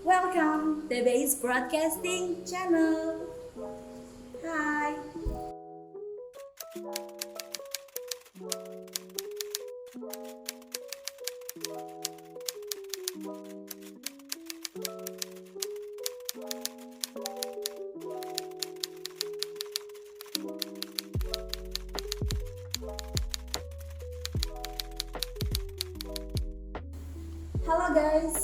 Welcome to Base Broadcasting Channel. Hai. Halo guys,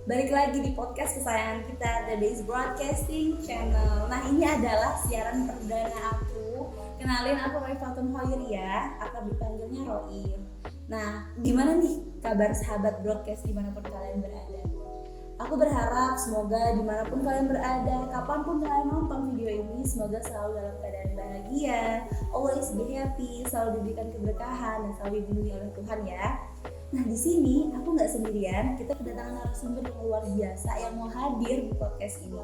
balik lagi di podcast kesayangan kita, The Base Broadcasting Channel. Nah, ini adalah siaran perdana aku. Kenalin, aku Raifatun Hoiria, akan dipanggilnya Roir. Nah, gimana nih kabar sahabat broadcast dimanapun kalian berada? Aku berharap semoga dimanapun kalian berada, kapanpun kalian nonton video ini, semoga selalu dalam keadaan bahagia, always be happy, selalu diberikan keberkahan dan selalu dilindungi oleh Tuhan ya. Nah, di sini aku nggak sendirian, kita kedatangan narasumber yang luar biasa yang mau hadir di podcast ini.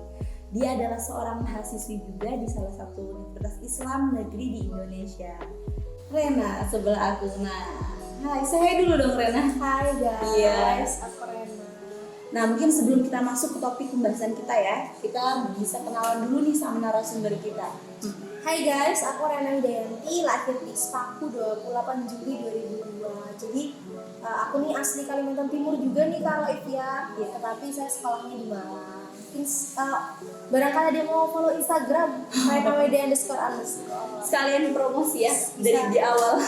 Dia adalah seorang mahasiswi juga di salah satu universitas Islam negeri di Indonesia. Rena sebelah aku. Nah, hai, saya dulu dong Rena. Hai guys, aku Rena. Nah, mungkin sebelum kita masuk ke topik pembahasan kita ya, kita bisa kenalan dulu nih sama narasumber kita. Hai guys, aku Rena Hidayanti, lahir di Sepaku 28 Juli 2002. Jadi aku nih asli Kalimantan Timur juga nih kalau ya, tetapi saya sekolahnya di Malang. Mungkin barangkali ada yang mau follow Instagram @wd__. Sekalian promosi ya dari di awal.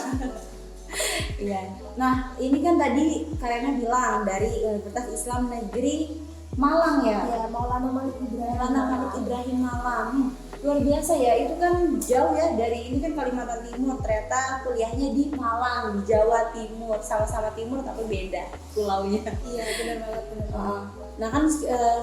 Iya. Nah, ini kan tadi Karena bilang dari Universitas Islam Negeri Malang ya. Ya, Maulana Malik Ibrahim. Maulana Malik Ibrahim Malang. Luar biasa ya, itu kan jauh ya dari ini kan Kalimantan Timur, ternyata kuliahnya di Malang, di Jawa Timur, sama-sama timur tapi beda pulaunya. Iya, benar banget. Nah kan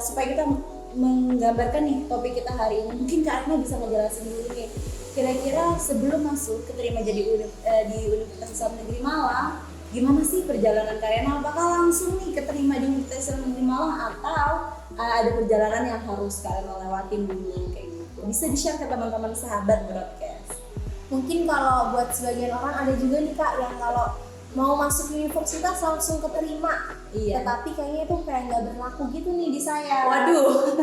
supaya kita menggambarkan nih topik kita hari ini, mungkin Kak Arna bisa ngejelasin dulu nih, kira-kira sebelum masuk keterima jadi di Universitas Islam Negeri Malang, gimana sih perjalanan Kak Arna? Apakah langsung nih keterima di Universitas Islam Negeri Malang atau ada perjalanan yang harus Kak Arna lewatin dulu kayak gitu? Bisa di-share ke teman-teman sahabat broadcast. Mungkin kalau buat sebagian orang ada juga nih Kak yang kalau mau masuk universitas langsung keterima. Iya. Tetapi kayaknya itu kayak nggak berlaku gitu nih di saya. Waduh.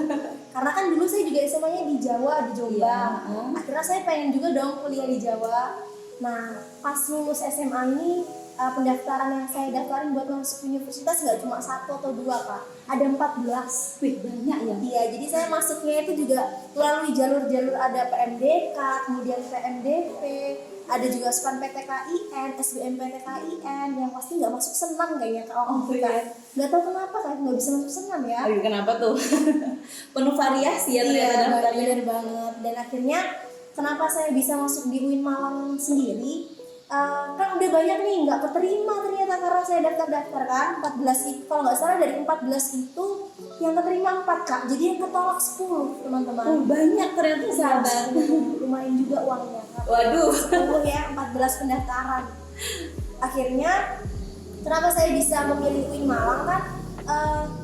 Karena kan dulu saya juga SMA-nya di Jawa, di Jombang. Iya. Akhirnya saya pengen juga dong kuliah di Jawa. Nah, pas lulus SMA ini pendaftaran yang saya daftarin buat masuk universitas nggak cuma 1 atau 2 Kak, ada 14. Wih, banyak ya. Iya, jadi saya masuknya itu juga melalui jalur-jalur, ada PMDK, kemudian PMDP, ada juga SPAN PTKIN, SBMPTKIN, yang pasti nggak masuk Senam kayaknya Kak. Nggak tahu kenapa kan nggak bisa masuk Senam ya. Aduh, kenapa tuh? Penuh variasi ya ternyata Iya, daftarnya. benar banget. Dan akhirnya kenapa saya bisa masuk di UIN Malang sendiri? Kan udah banyak nih nggak keterima ternyata karena saya daftar kan 14 itu, kalau nggak salah dari 14 itu yang keterima 4 Kak, jadi yang ketolak 10 teman-teman. Oh, banyak ternyata sahabat. Lumayan juga uangnya Kak. Waduh. 10 ya, 14 pendaftaran. Akhirnya kenapa saya bisa memilih UIN Malang kan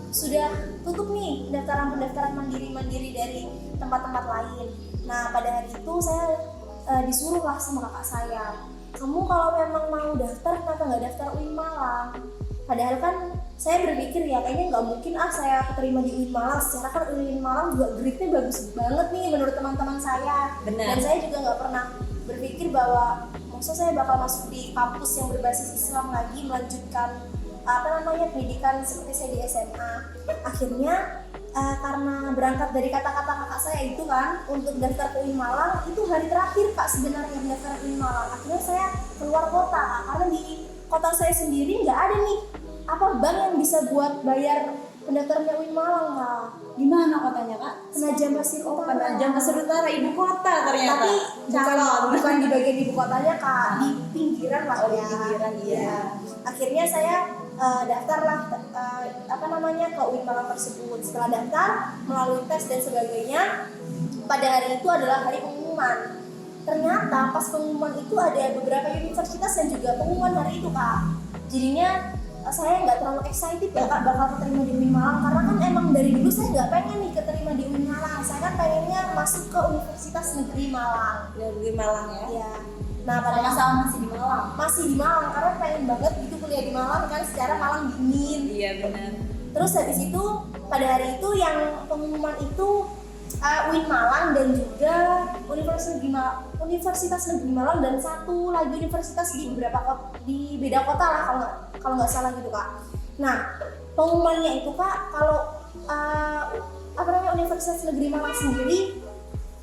sudah tutup nih pendaftaran mandiri dari tempat-tempat lain. Nah, pada hari itu saya disuruh lah sama kakak saya, kamu kalau memang mau daftar kenapa nggak daftar UIN Malang? Padahal kan saya berpikir ya kayaknya nggak mungkin saya keterima di UIN Malang, secara kan UIN Malang juga grade-nya bagus banget nih menurut teman-teman saya. Benar. Dan saya juga nggak pernah berpikir bahwa maksud saya bakal masuk di kampus yang berbasis Islam lagi, melanjutkan pendidikan seperti saya di SMA. Akhirnya karena berangkat dari kata-kata kakak saya itu kan untuk daftar ke UIN Malang, itu hari terakhir Kak sebenarnya daftar UIN Malang. Akhirnya saya keluar kota Kak, karena di kota saya sendiri nggak ada nih bank yang bisa buat bayar pendaftarannya UIN Malang Kak. Di mana kotanya Kak? Penajam Pasir Utara. Penajam Pasir Utara, ibu kota ternyata. Tapi calon. bukan di bagian ibu kotanya Kak, di pinggiran lah Oh, di ya. pinggiran, iya. Akhirnya saya daftarlah ke UIN Malang tersebut. Setelah daftar melalui tes dan sebagainya, pada hari itu adalah hari pengumuman. Ternyata pas pengumuman itu ada beberapa universitas yang juga pengumuman hari itu Kak. Jadinya saya nggak terlalu excited ya Kak bakal keterima di UIN Malang, karena kan emang dari dulu saya nggak pengen nih keterima di UIN Malang. Saya kan pengennya masuk ke Universitas Negeri Malang. Negeri Malang ya. Iya. Nah, pada Sama-sama masih di Malang. masih di Malang karena pengen banget gitu kuliah di Malang kan, secara Malang dingin. Iya benar. Terus habis itu pada hari itu yang pengumuman itu UIN Malang dan juga Universitas Negeri Malang dan satu lagi universitas di beda kota lah kalau nggak salah gitu Kak. Nah pengumumannya itu Kak, kalau Universitas Negeri Malang sendiri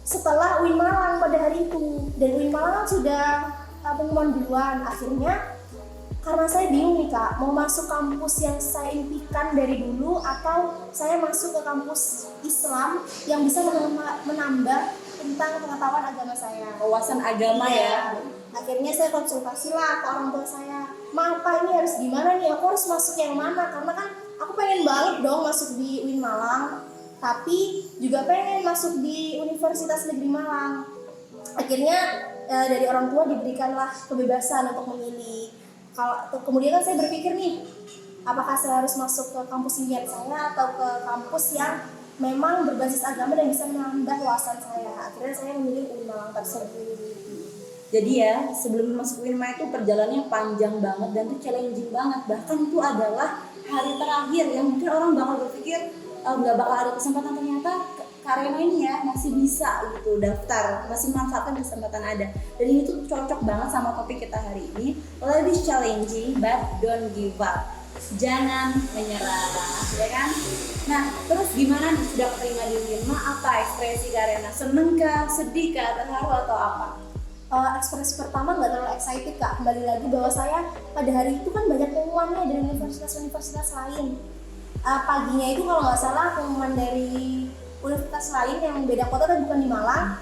setelah UIN Malang pada hari itu, dan UIN Malang kan sudah pengumuman duluan. Akhirnya karena saya bingung nih Kak, mau masuk kampus yang saya impikan dari dulu atau saya masuk ke kampus Islam yang bisa menambah tentang pengetahuan agama saya, Wawasan agama ya. Akhirnya saya konsultasi lah ke orang tua saya, "Ma, Pak, ini harus gimana nih? Aku harus masuk yang mana?" Karena kan aku pengen banget dong masuk di UIN Malang, tapi juga pengen masuk di Universitas Negeri Malang. Akhirnya dari orang tua diberikanlah kebebasan untuk memilih. Kemudian kan saya berpikir nih, apakah saya harus masuk ke kampus impian saya atau ke kampus yang memang berbasis agama dan bisa menambah wawasan saya. Akhirnya saya memilih UIN Malang tersebut. Jadi ya, sebelum masuk UINMA itu perjalanannya panjang banget dan itu challenging banget. Bahkan itu adalah hari terakhir yang mungkin orang bakal berpikir nggak bakal ada kesempatan, ternyata Karena ini ya masih bisa gitu daftar, masih memanfaatkan kesempatan ada. Dan ini tuh cocok banget sama topik kita hari ini. Life is challenging but don't give up. Jangan menyerah, ya kan? Nah, terus gimana nih sudah keterima di UINMA? Apa ekspresi Karena? Seneng kah, sedih kah, terharu atau apa? Ekspresi pertama nggak terlalu excited Kak. Kembali lagi bahwa saya pada hari itu kan banyak pengumumannya dari universitas-universitas lain. Paginya itu kalau nggak salah pengumuman dari universitas lain yang beda kota tapi bukan di Malang.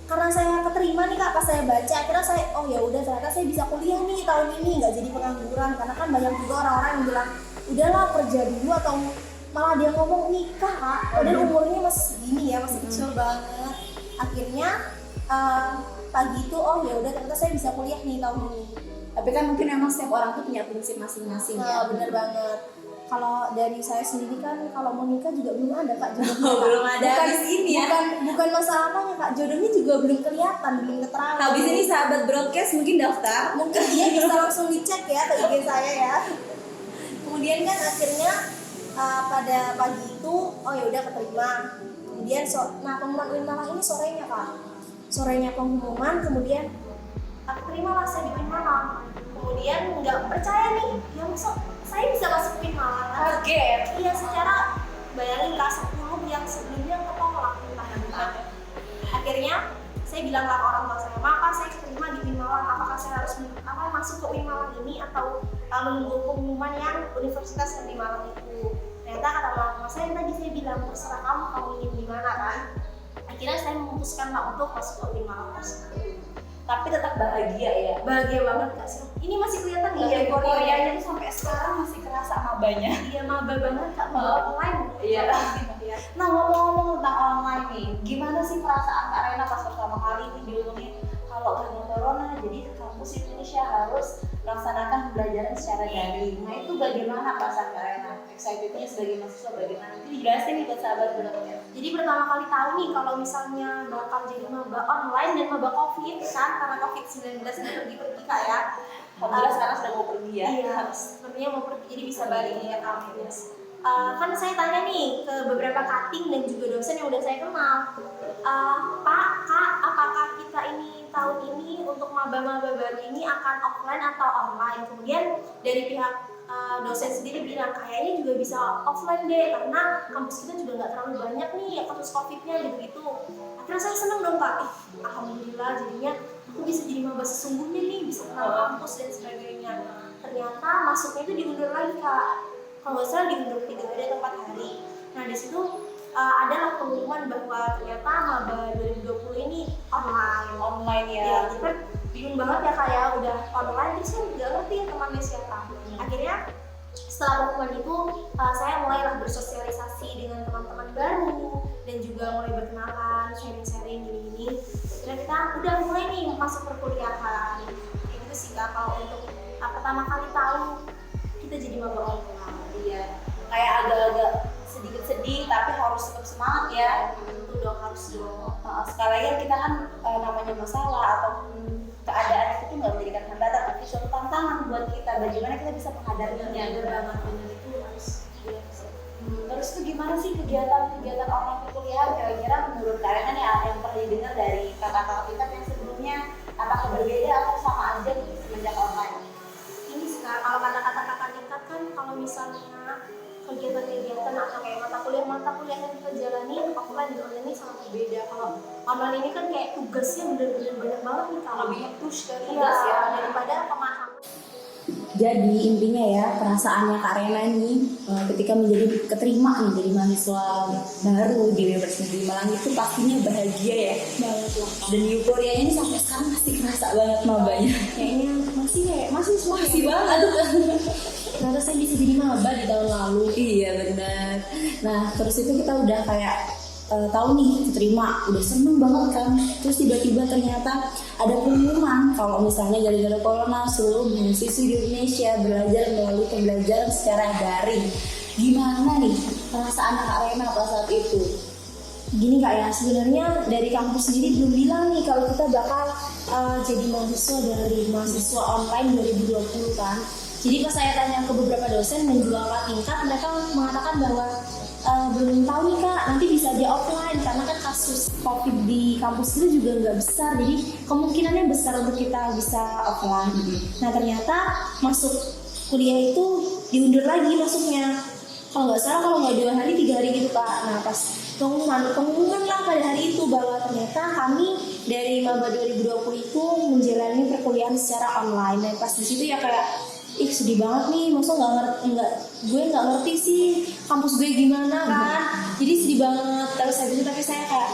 Karena saya keterima nih Kak, pas saya baca akhirnya saya ya udah ternyata saya bisa kuliah nih tahun ini, nggak jadi pengangguran. Karena kan banyak juga orang-orang yang bilang udahlah kerja dulu, atau malah dia ngomong nikah Kak, padahal umurnya masih segini ya, masih kecil banget. Akhirnya pagi itu ya udah ternyata saya bisa kuliah nih tahun ini. Tapi kan mungkin emang setiap orang tuh punya prinsip masing-masing ya. Bener banget. Kalau dari saya sendiri kan kalau mau nikah juga belum ada Kak jodohnya. Belum ada habis ini ya. Bukan masalah apanya Kak, jodohnya juga belum kelihatan, belum keterangan. Habis ini sahabat broadcast mungkin daftar. Mungkin dia bisa langsung dicek ya ke IG saya ya. Kemudian kan akhirnya pada pagi itu ya udah keterima. Kemudian pengumuman UIN Malang ini sorenya Kak. Sorenya pengumuman, kemudian terimalah saya di UIN Malang. Kemudian nggak percaya nih, ya masuk saya bisa masuk UIN Malang. Kaget. Iya, secara bayangin kelas 10 yang sebelumnya ketolak entah. Akhirnya saya bilang ke orang tua saya, "Maka saya terima di UIN Malang, apakah saya harus masuk ke UIN Malang ini atau menunggu pengumuman yang Universitas di Malang itu?" Ternyata kata mama saya tadi, saya bilang terserah kamu ingin di mana kan. Akhirnya saya memutuskan untuk masuk ke UIN Malang tersebut. Tapi tetap bahagia ya. Bahagia banget Kak. Ini masih kelihatan nggak? Iya, Koreanya tuh sampai sekarang masih kerasa mabanya. Iya, maba banget Kak, maba online. Iya. Nah, ngomong-ngomong tentang online nih, gimana sih perasaan Kak Rena pas pertama kali ini diumumin kalau karena corona jadi kampus Indonesia harus melaksanakan pembelajaran secara daring. Nah, itu bagaimana perasaan Kak Rena? Excitednya sebagai mahasiswa bagaimana? Itu dijelasin nih buat sahabat broadcast. Jadi pertama kali tahu nih kalau misalnya bakal jadi maba online dan maba COVID kan, karena COVID-19 nggak pergi-pergi Kak ya. Alhamdulillah sekarang sudah mau pergi ya. Iya, sepertinya mau pergi jadi bisa balik nih ya kampus. Kan saya tanya nih ke beberapa cutting dan juga dosen yang udah saya kenal. Pak, Kak, apakah kita ini tahun ini untuk maba-maba baru ini akan offline atau online? Kemudian dari pihak dosen sendiri bilang kayaknya juga bisa offline deh, karena kampus kita juga nggak terlalu banyak nih kasus COVID-nya gitu. Akhirnya saya seneng dong Kak, alhamdulillah jadinya aku bisa jadi maba sesungguhnya nih, bisa kenal kampus dan sebagainya. Ternyata masuknya itu diundur lagi Kak, kalau nggak salah diundur 3 hari atau 4 hari. Nah di situ adalah pengumuman bahwa ternyata maba 2020 ini online ya. Ya jadi kan bingung banget ya Kak ya, udah online terus kan nggak ngerti ya temannya siapa. Akhirnya setelah pengumuman itu saya mulailah bersosialisasi dengan teman-teman baru dan juga mulai berkenalan, sharing-sharing gini-gini. Akhirnya kita udah mulai nih masuk perkuliahan. Itu sih Kak kalau untuk pertama kali tahu kita jadi maba online. Iya, kayak agak-agak sedikit sedih tapi harus tetap semangat ya. Itu dong, harus dong. Sekalian kita kan namanya masalah atau keadaan itu nggak menjadikan hambatan, tapi suatu tantangan buat kita bagaimana kita bisa kadarnya. Bener banget, bener itu harus sih. Terus tuh gimana sih kegiatan online perkuliahan kira-kira menurut kalian kan ya yang pernah didengar dari kakak-kakak kita yang sebelumnya, apakah berbeda atau sama aja nih semenjak online? Ini sekarang kalau kata-kata kakak tingkat kan kalau misalnya kegiatan-kegiatan atau kayak mata kuliah yang kita jalani offline dan online ini sangat berbeda. Kalau online ini kan kayak tugasnya bener-bener banyak banget nih, kalau Lebih push ke iya, tugas ya. daripada pemahaman. Jadi intinya ya perasaannya Kak Rena nih ketika menjadi keterima nih jadi mahasiswa baru di Universitas Negeri Malang itu pastinya bahagia ya Banget lah. dan euforianya ini sampai sekarang masih kerasa banget mabanya. Kayaknya masih Masih banget. ternyata saya bisa jadi maba di tahun lalu. Iya benar. Nah terus itu kita udah kayak tahu nih terima udah seneng banget kan, terus tiba-tiba ternyata ada pengumuman kalau misalnya gara-gara corona seluruh mahasiswa di Indonesia belajar melalui pembelajaran secara daring. Gimana nih perasaan Kak Rena pada saat itu? Gini Kak ya, sebenarnya dari kampus sendiri belum bilang nih kalau kita bakal jadi mahasiswa online 2020 kan. Jadi pas saya tanya ke beberapa dosen dan juga kakak tingkat, mereka mengatakan bahwa belum tahu nih Kak, nanti bisa aja offline karena kan kasus COVID di kampus itu juga nggak besar, jadi kemungkinannya besar untuk kita bisa offline. Nah ternyata masuk kuliah itu diundur lagi masuknya. Kalau nggak salah kalau nggak 2 hari 3 hari gitu Kak. Nah pas pengumuman lah pada hari itu bahwa ternyata kami dari maba 2020 itu menjalani perkuliahan secara online. Dan pas di situ ya kayak sedih banget nih, masa gue nggak ngerti sih kampus gue gimana kan. Jadi sedih banget. Terus habis itu tapi saya kayak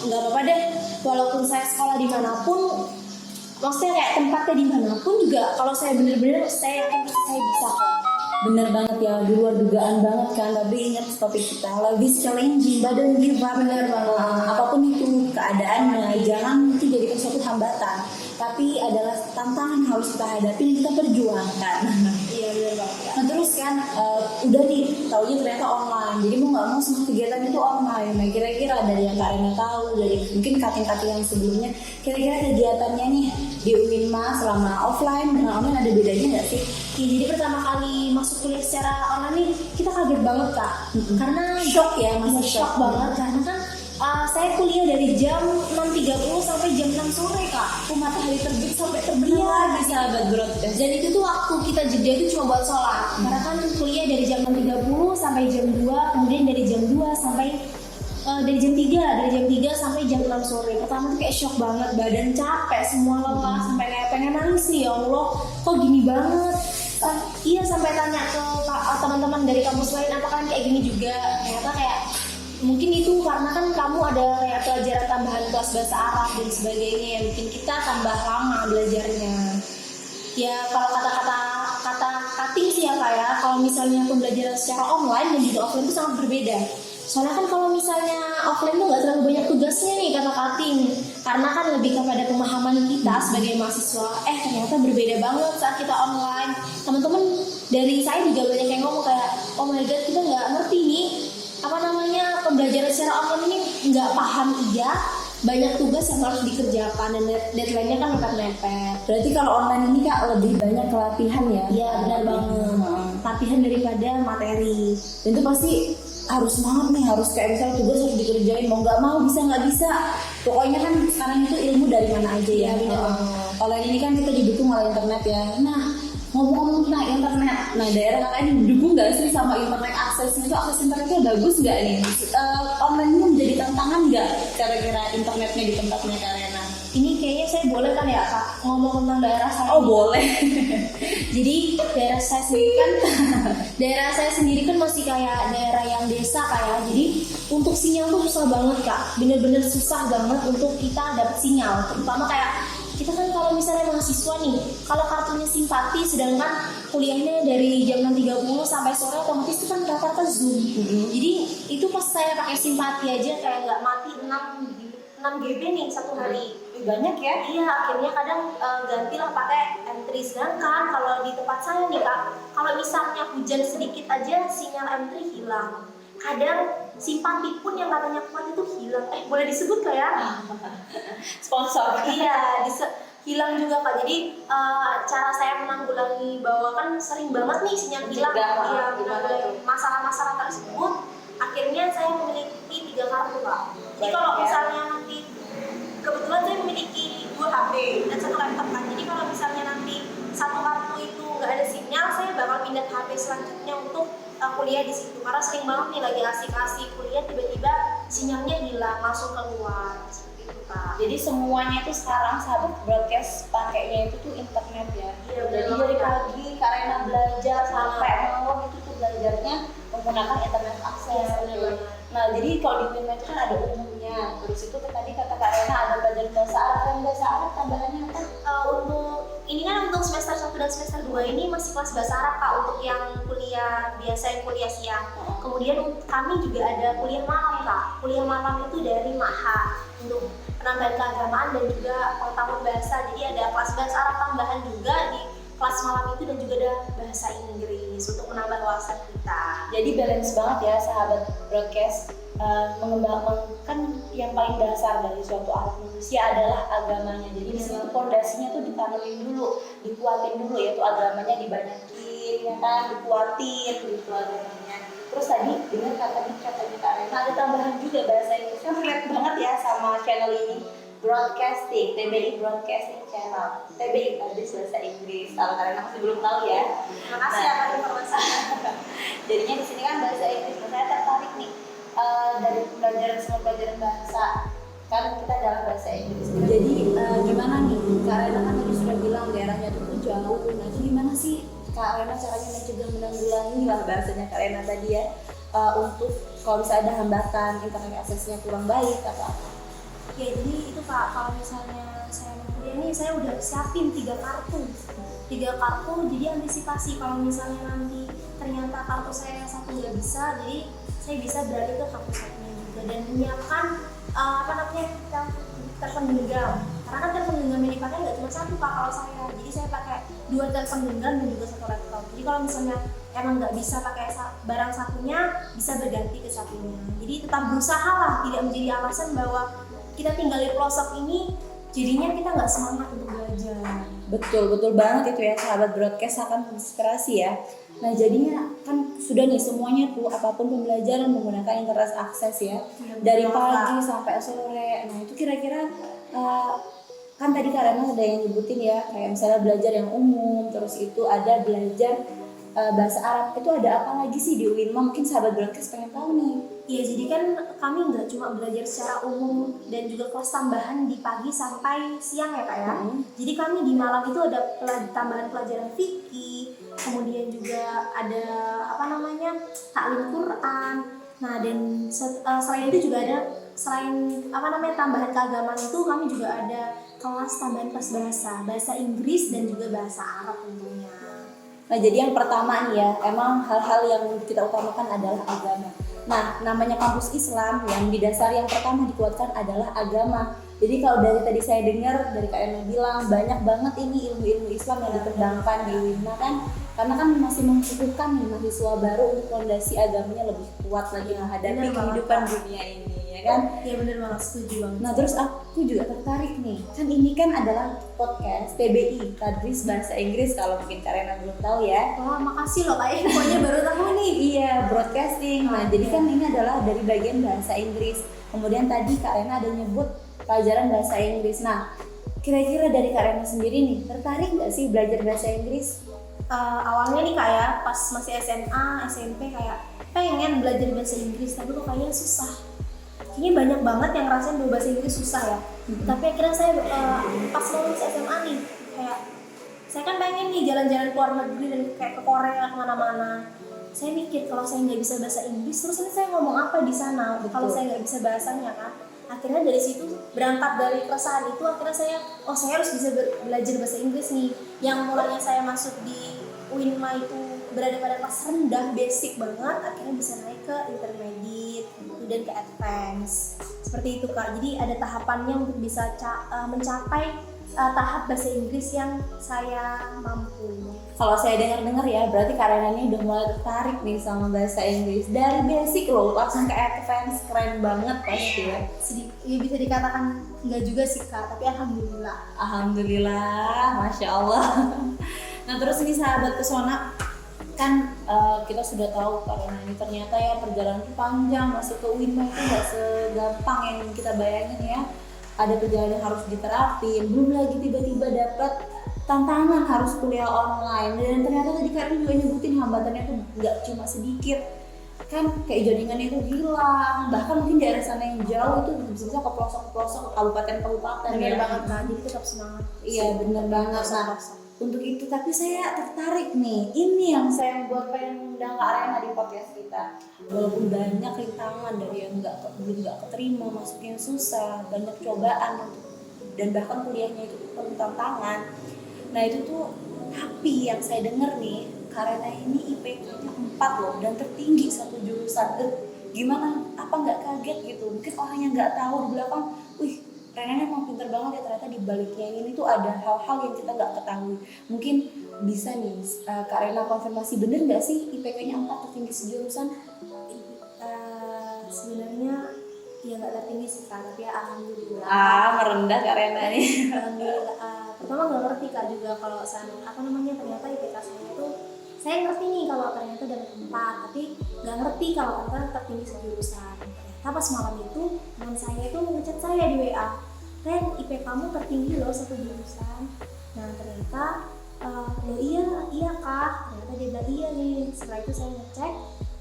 nggak apa-apa deh, walaupun saya sekolah dimanapun, maksudnya kayak tempatnya dimanapun juga kalau saya bener-bener saya yakin pasti saya bisa kok. Bener banget ya, di luar dugaan banget kan. Tapi ingat topik kita, life is challenging, but don't give up. Bener banget. Apapun itu keadaannya, jangan itu jadikan suatu hambatan, tapi adalah tantangan yang harus kita hadapi dan kita perjuangkan. Iya bener banget. Nah terus kan udah nih taunya ternyata online, jadi mau nggak mau semua kegiatan itu online. Nah kira-kira dari yang Kak Rena tahu, dari mungkin kating-kating yang sebelumnya, kira-kira kegiatannya nih di Uminma selama offline dengan online ada bedanya nggak sih? Ya, jadi pertama kali masuk kuliah secara online nih kita kaget banget Kak, karena Shock ya, masih shock banget karena kan saya kuliah dari jam 6.30 sampai jam 6 sore Kak. Matahari terbit sampai terbenam Iya, lagi sahabat broadcast. Dan itu tuh waktu kita jeda itu cuma buat sholat. Karena kan kuliah dari jam 6.30 sampai jam 2, kemudian dari jam 2 sampai dari jam 3 sampai jam 6 sore. Pertama tuh kayak shock banget, badan capek, semua lelah, sampai kayak pengen nangis nih, ya Allah, kok gini banget. Iya, sampai tanya ke teman-teman dari kampus lain, apakah kayak gini juga? Ternyata kayak mungkin itu karena kan kamu ada kayak pelajaran tambahan kelas bahasa Arab dan sebagainya yang bikin kita tambah lama belajarnya. Ya kalau kata cutting sih ya Kak ya, kalau misalnya pembelajaran secara online dan juga offline itu sangat berbeda. Soalnya kan kalau misalnya offline tuh nggak terlalu banyak tugasnya nih kata cutting, karena kan lebih kepada pemahaman kita sebagai mahasiswa. Ternyata berbeda banget saat kita online. Teman-teman dari saya juga banyak yang ngomong kayak, oh my god kita nggak ngerti nih pembelajaran secara online ini nggak paham. Iya, banyak tugas yang harus dikerjakan dan deadline-nya kan mepet-mepet. Berarti kalau online ini Kak lebih banyak pelatihan ya? Iya benar banget. Latihan daripada materi. Dan itu pasti harus semangat nih, harus kayak misalnya tugas harus dikerjain, mau nggak mau, bisa nggak bisa. Pokoknya kan sekarang itu ilmu dari mana aja ya. Online ini kan kita didukung oleh internet ya. Nah ngomong-ngomong tentang internet, nah daerah kakak ini didukung nggak sih sama internet aksesnya? Itu akses internetnya bagus nggak nih? Online ini menjadi tantangan nggak kira-kira internetnya di tempatnya Kak Rena? Ini kayaknya saya boleh kan ya Kak ngomong tentang daerah saya? Oh boleh. Jadi daerah saya sendiri kan masih kayak daerah yang desa kayak. Jadi untuk sinyal tuh susah banget Kak, bener-bener susah banget untuk kita dapet sinyal. Terutama kayak kita kan kalau misalnya mahasiswa nih, kalau kartunya simpati, sedangkan kuliahnya dari jam 6.30 sampai sore, otomatis itu kan rata-rata Zoom. Jadi itu pas saya pakai simpati aja kayak nggak mati 6 GB nih satu hari. Banyak ya? Iya, akhirnya kadang gantilah pakai M3. Sedangkan kalau di tempat saya nih Kak, kalau misalnya hujan sedikit aja sinyal M3 hilang. Kadang simpati pun yang katanya kuat itu hilang. Boleh disebut gak ya? Sponsor. Iya, hilang juga Kak. Jadi cara saya menanggulangi bahwa kan sering banget nih sinyal hilang ya, menanggulangi masalah-masalah tersebut, akhirnya saya memiliki 3 kartu Kak. Jadi kalau misalnya nanti kebetulan saya memiliki 2 HP dan 1 laptop kan. Jadi kalau misalnya nanti 1 kartu itu nggak ada sinyal, saya bakal pindah ke HP selanjutnya untuk kuliah di situ. Karena sering banget nih lagi asik-asik kuliah tiba-tiba sinyalnya hilang, langsung keluar. Seperti itu Kak. Jadi semuanya itu sekarang sahabat broadcast pakainya itu tuh internet ya. Iya, Jadi dari pagi karena belajar sampai malam itu tuh belajarnya menggunakan internet akses. Iya, Nah jadi kalau di UINMA itu kan ada umumnya. Terus itu tadi kata Kak Rena ada pelajaran bahasa Arab. Dan bahasa Arab tambahannya apa? Untuk ini kan untuk semester 1 dan semester 2 ini masih kelas bahasa Arab Kak, untuk yang kuliah biasa, yang kuliah siang. Kemudian kami juga ada kuliah malam Kak. Kuliah malam itu dari MAHA untuk penambahan keagamaan dan juga pengetahuan bahasa. Jadi ada kelas bahasa Arab tambahan juga di kelas malam itu, dan juga ada bahasa Inggris untuk menambah wawasan kita. Jadi balance banget ya sahabat broadcast. Mengembangkan kan yang paling dasar dari suatu alat manusia adalah agamanya. Jadi di situ pondasinya tuh ditanemin dulu, dikuatin dulu, yaitu agamanya dibanyakin, ya kan, dikuatin gitu agamanya. Terus tadi dengar katanya Kak Rena ada tambahan juga bahasa Inggris. Kan relate banget ya sama channel ini, broadcasting, TBI Broadcasting Channel. TBI Tadris bahasa Inggris. Kalau Kak Rena masih belum tahu ya. Makasih atas informasinya. Jadinya di sini kan bahasa Inggris. Saya tertarik nih. Dari pelajaran semua pelajaran bahasa kan kita dalam bahasa Inggris. Jadi gimana nih Kak Rena kan tadi sudah bilang daerahnya tuh jauh. Nah itu gimana sih Kak Rena caranya mencegah menanggulangi lah bahasanya Kak Rena tadi ya, untuk kalau misalnya ada hambatan internet aksesnya kurang baik atau apa? Ya jadi itu Kak, kalau misalnya saya mau kuliah nih, saya udah siapin 3 kartu. 3 kartu, jadi antisipasi kalau misalnya nanti ternyata kartu saya yang satu nggak bisa, jadi saya bisa beralih ke kartu satunya juga, dan menyiapkan telepon genggam. Karena kan telepon genggam yang dipakai nggak cuma satu Kak kalau saya, jadi saya pakai 2 telepon genggam dan juga 1 laptop. Jadi kalau misalnya emang nggak bisa pakai barang satunya, bisa berganti ke satunya. Jadi tetap berusaha lah, tidak menjadi alasan bahwa kita tinggal di pelosok ini jadinya kita nggak semangat untuk belajar. Betul banget itu ya sahabat broadcast, akan inspirasi ya. Nah jadinya kan sudah nih semuanya tuh apapun pembelajaran menggunakan internet akses ya, dari pagi sampai sore. Nah itu kira-kira kan tadi Kak Rena ada yang nyebutin ya, kayak misalnya belajar yang umum, terus itu ada belajar bahasa Arab. Itu ada apa lagi sih di UINMA? Mungkin sahabat broadcast pengen tahu nih. Iya, jadi kan kami nggak cuma belajar secara umum dan juga kelas tambahan di pagi sampai siang ya Kak ya. Jadi kami di malam itu ada tambahan pelajaran fikih, kemudian juga ada taklim Quran. Nah dan selain itu juga ada tambahan keagamaan itu, kami juga ada kelas tambahan kelas bahasa Inggris dan juga bahasa Arab tentunya. Nah jadi yang pertama nih ya, emang hal-hal yang kita utamakan adalah agama. Nah namanya kampus Islam yang didasari yang pertama dikuatkan adalah agama. Jadi kalau dari tadi saya dengar dari Kak Ena bilang banyak banget ini ilmu-ilmu Islam yang dikembangkan di UINMA kan, karena kan masih membutuhkan nih mahasiswa baru untuk fondasi agamanya lebih kuat lagi menghadapi kehidupan dunia ini ya kan? Iya benar banget, setuju banget. Nah terus aku juga tertarik nih, kan ini kan adalah podcast TBI Tadris Bahasa Inggris, kalau mungkin Kak Rena belum tahu ya. Wah makasih loh Kak, pokoknya baru tahu nih. Iya, broadcasting. Nah jadi kan ini adalah dari bagian bahasa Inggris. Kemudian tadi Kak Rena ada nyebut pelajaran bahasa Inggris. Nah kira-kira dari Kak Rena sendiri nih, tertarik nggak sih belajar bahasa Inggris? Awalnya nih Kak ya, pas masih SMA, SMP kayak pengen belajar bahasa Inggris, tapi kok kayaknya susah. Kayaknya banyak banget yang ngerasain bahwa bahasa Inggris susah ya. Tapi akhirnya saya pas lulus SMA nih, kayak saya kan pengen nih jalan-jalan ke luar negeri dan kayak ke Korea, kemana-mana. Saya mikir kalau saya nggak bisa bahasa Inggris, terus ini saya ngomong apa di sana? Kalau saya nggak bisa bahasanya kan. Akhirnya dari situ, berangkat dari keresahan itu, akhirnya saya harus bisa belajar bahasa Inggris nih. Yang mulanya saya masuk di UINMA itu berada pada kelas rendah, basic banget, akhirnya bisa naik ke intermediate dan ke advance. Seperti itu Kak. Jadi ada tahapannya untuk bisa mencapai tahap bahasa Inggris yang saya mampu. Kalau saya dengar-dengar ya, berarti Kak Rena ini udah mulai tertarik nih sama bahasa Inggris. Dari basic loh, langsung ke advance, keren banget pasti ya. Ya bisa dikatakan enggak juga sih Kak, tapi alhamdulillah. Alhamdulillah, Masya Allah. Nah terus ini sahabat pesona, kan kita sudah tahu karena ini ternyata ya perjalanan itu panjang, masuk ke UINMA itu nggak segampang yang kita bayangin ya. Ada perjalanan yang harus diterapin, belum lagi tiba-tiba dapat tantangan harus kuliah online, dan ternyata tadi Kak juga nyebutin hambatannya tuh nggak cuma sedikit, kan kayak jaringannya itu hilang, bahkan mungkin daerah sana yang jauh itu bisa ke pelosok-pelosok, ke kabupaten-kabupaten. Bener ya. banget Kak, jadi tetap semangat. Iya bener banget. Nah untuk itu tapi saya tertarik nih, ini yang saya buat pengen undang Kak Rena di podcast kita. Walaupun banyak rintangan dari yang belum nggak keterima, masuknya susah, banyak cobaan dan bahkan kuliahnya itu penuh tantangan. Nah itu tuh, tapi yang saya dengar nih, Kak Rena ini IPK-nya 4 loh dan tertinggi satu jurusan. Gimana? Apa nggak kaget gitu? Mungkin orang yang nggak tahu di belakang, wih Rena emang pinter banget ya, ternyata di baliknya ini tuh ada hal-hal yang kita nggak ketahui. Mungkin bisa nih Kak Rena konfirmasi, bener nggak sih IPK-nya 4 tertinggi sejurusan? Sebenarnya ya nggak tertinggi sih Kak, tapi ya alhamdulillah. Merendah Kak Rena nih. Alhamdulillah. Pertama nggak ngerti Kak juga kalau ternyata IPK saya itu, saya ngerti nih kalau ternyata dapat 4, tapi nggak ngerti kalau ternyata tertinggi sejurusan. Ternyata pas malam itu teman saya itu ngechat saya di WA, Ren IP kamu tertinggi loh satu jurusan. Nah ternyata loh iya Kak, ternyata dia bilang iya nih. Setelah itu saya ngecek,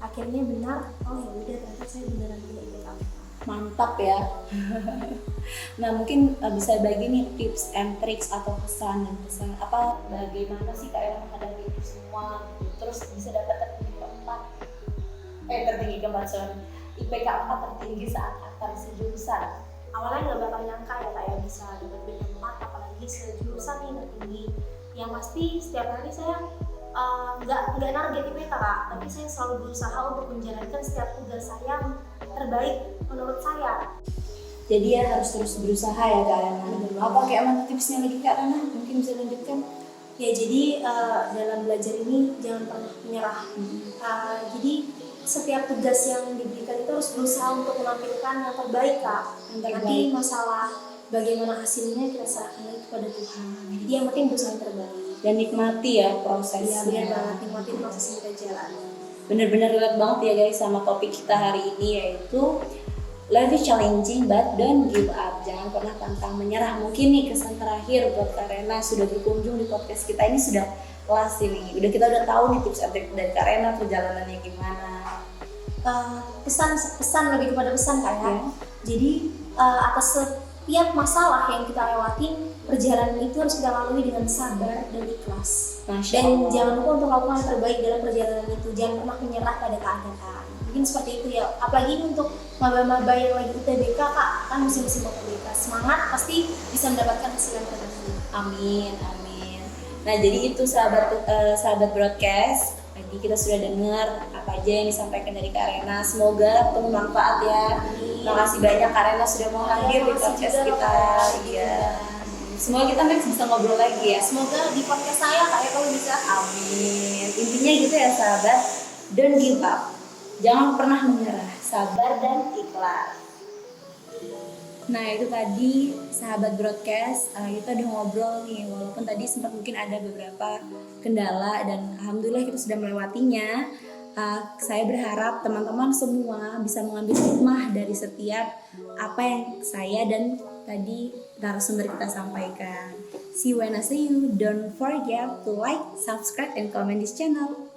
akhirnya benar, oh ya udah ternyata saya beneran punya IPK. Mantap ya. Nah mungkin bisa bagi nih tips and tricks atau pesan dan pesan apa, bagaimana sih Kak Rena menghadapi itu semua, terus bisa dapat tertinggi keempat IPK 4 tertinggi saat antar sejurusan. Awalnya nggak bakal nyangka ya Kak ya bisa dapat IPK 4, apalagi sejurusan yang tertinggi. Yang pasti setiap hari saya nggak target IPK Kak, tapi saya selalu berusaha untuk menjalankan setiap tugas saya yang terbaik menurut saya. Jadi ya harus terus berusaha ya Kak Rena. Apa kayak mana tipsnya lagi Kak Rena? Mungkin bisa lanjutkan. Ya jadi dalam belajar ini jangan pernah menyerah. Jadi setiap tugas yang diberikan itu harus berusaha untuk menampilkan yang terbaik Kak. Nanti masalah bagaimana hasilnya kita serahkan lagi kepada Tuhan. Jadi yang penting berusaha yang terbaik. Dan nikmati ya prosesnya. Iya benar banget, nikmati proses yang kita jalani. Bener-bener relate banget ya guys sama topik kita hari ini, yaitu life is challenging but don't give up. Jangan pernah pantang menyerah. Mungkin nih kesan terakhir buat Kak Rena, sudah berkunjung di podcast kita ini sudah kelas ini. Kita udah tahu nih tips and trik dari Kak Rena, perjalanannya gimana. Pesan lebih kepada pesan Kak ya. Jadi atas setiap masalah yang kita lewatin, perjalanan itu harus kita lalui dengan sabar dan ikhlas. Dan jangan lupa untuk melakukan yang terbaik dalam perjalanan itu. Jangan pernah menyerah pada keadaan. Mungkin seperti itu ya. Apalagi ini untuk maba-maba yang lagi UTBK Kak, kan musim-musim UTBK. Semangat, pasti bisa mendapatkan hasil yang terbaik. Amin. Nah jadi itu sahabat broadcast. Tadi kita sudah dengar apa aja yang disampaikan dari Kak Rena. Semoga penuh manfaat ya. Terima kasih banyak Kak Rena sudah mau hadir di podcast kita. Iya. Semoga kita next bisa ngobrol lagi ya. Semoga di podcast saya Kak ya kalau bisa. Amin. Intinya gitu ya sahabat, don't give up. Jangan pernah menyerah, sabar dan ikhlas. Nah itu tadi sahabat broadcast, kita udah ngobrol nih, walaupun tadi sempat mungkin ada beberapa kendala dan alhamdulillah kita sudah melewatinya. Saya berharap teman-teman semua bisa mengambil hikmah dari setiap apa yang saya dan tadi narasumber kita sampaikan. See you when I see you. Don't forget to like, subscribe, and comment this channel.